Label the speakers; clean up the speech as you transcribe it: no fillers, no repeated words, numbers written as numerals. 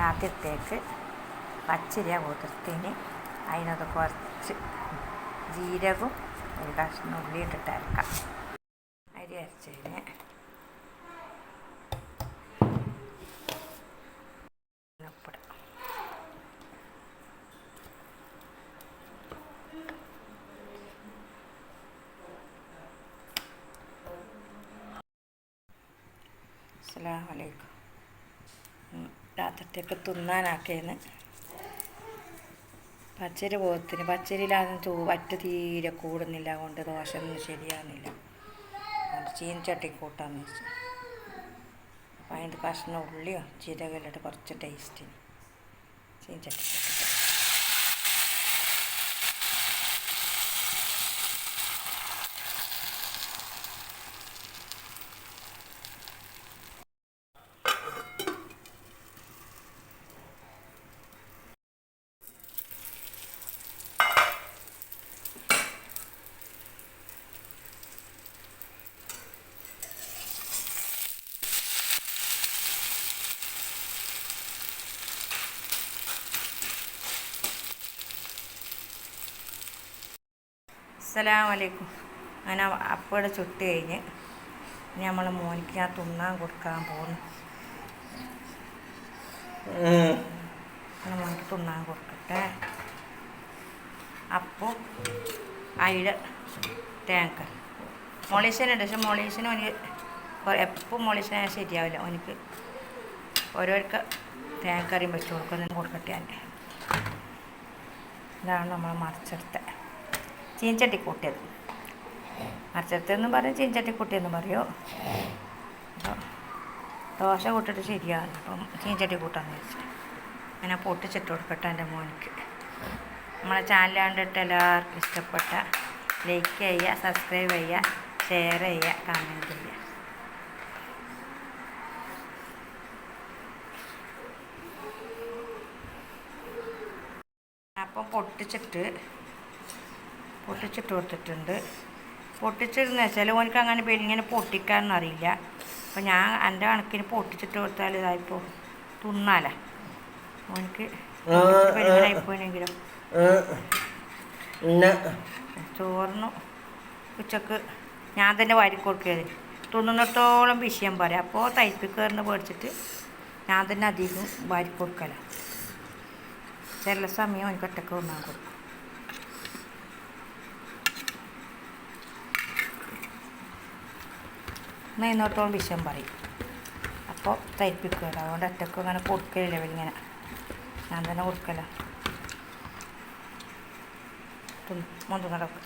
Speaker 1: ആദ്യത്തേക്ക് പച്ചരിയ കുതിർത്തിന് അതിനകത്ത് കുറച്ച് ജീരകവും ഒരു കഷ്ണം ഉള്ളി ഇട്ടിട്ട് അരക്കാം. അരി അരച്ചതിന് ഉപ്പിടാം. അസ്സലാമു അലൈക്കും. രാത്രിത്തേക്ക് തിന്നാനാക്കിയെന്ന് പച്ചരി പോത്തിന് പച്ചരിയിലാകുന്ന വറ്റ് തീരെ കൂടുന്നില്ല കൊണ്ട് ദോശ ഒന്നും ശരിയാകുന്നില്ല. അതുകൊണ്ട് ചീനച്ചട്ടി കൂട്ടാന്ന് വെച്ചു. അപ്പം അതിൻ്റെ കഷ്ണം ഉള്ളിയോ ജീരകമില്ലിട്ട് കുറച്ച് ടേസ്റ്റിന് ചീനച്ചട്ടി കൂട്ടി. അസ്സലാമു അലൈക്കും. അങ്ങനെ അപ്പോടെ ചുട്ട് കഴിഞ്ഞ് ഇനി നമ്മളെ മോനിക്ക് ഞാൻ തിന്നാൻ കൊടുക്കാൻ പോകുന്നു. മോനിക്ക് തിന്നാൻ കൊടുക്കട്ടെ. അപ്പോൾ അതിൽ തേങ്ങ മൊളീഷനുണ്ട്. പക്ഷെ മൊളീഷന് എനിക്ക് എപ്പോൾ മൊളീഷനായാൽ ശരിയാവില്ല. എനിക്ക് ഓരോർക്ക് തേങ്ങക്കറിയും വെച്ച് കൊടുക്കുന്നതിന് കൊടുക്കട്ടെ. ഞാൻ ഇതാണ് നമ്മൾ മറിച്ചെടുത്ത ചീനച്ചട്ടി കൂട്ടിയത്. മറിച്ചെടുത്തെന്നും പറയും ചീനച്ചട്ടി കൂട്ടിയെന്നും പറയുമോ. അപ്പോൾ ദോശ കൂട്ടിട്ട് ശരിയാണ്. അപ്പം ചീനച്ചട്ടി കൂട്ടാന്ന് വെച്ചിട്ട് അങ്ങനെ പൊട്ടിച്ചിട്ട് കൊടുക്കട്ടെ എൻ്റെ മോനിക്ക്. നമ്മളെ ചാനൽ കണ്ടിട്ട് എല്ലാവർക്കും ഇഷ്ടപ്പെട്ട ലൈക്ക് ചെയ്യുക, സബ്സ്ക്രൈബ് ചെയ്യുക, ഷെയർ ചെയ്യുക, കമൻറ്റ് ചെയ്യുക. അപ്പം പൊട്ടിച്ചിട്ട് കൊടുത്തിട്ടുണ്ട്. പൊട്ടിച്ചിട്ടെന്ന് വെച്ചാൽ ഓനിക്ക് അങ്ങനെ ഇങ്ങനെ പൊട്ടിക്കാനൊന്നും അറിയില്ല. അപ്പം ഞാൻ എൻ്റെ കണക്കിന് പൊട്ടിച്ചിട്ട് കൊടുത്താൽ ഇതായിപ്പോൾ തിന്നാല. ഓനിക്ക് പെരുങ്ങനായിപ്പോയെങ്കിലും ചോറിന് ഉച്ചക്ക് ഞാൻ തന്നെ വാരി കൊടുക്കരുത്. തിന്നുന്നിടത്തോളം വിഷയം പറയാം. അപ്പോൾ തയ്പ്പിക്കറിന് പേടിച്ചിട്ട് ഞാൻ തന്നെ അധികം വാരി കൊടുക്കല. ചില സമയം എനിക്ക് ഒറ്റക്ക് തിന്നാൻ കൊടുക്കും. എന്നാൽ ഇന്നോട്ടോളം വിഷയം പറയും. അപ്പോൾ തയ്പ്പിക്കുകയില്ല. അതുകൊണ്ട് ഒറ്റക്ക് അങ്ങനെ കൊടുക്കലില്ല. ഇങ്ങനെ ഞാൻ തന്നെ കൊടുക്കല. മോൻ തിന്നടക്കും.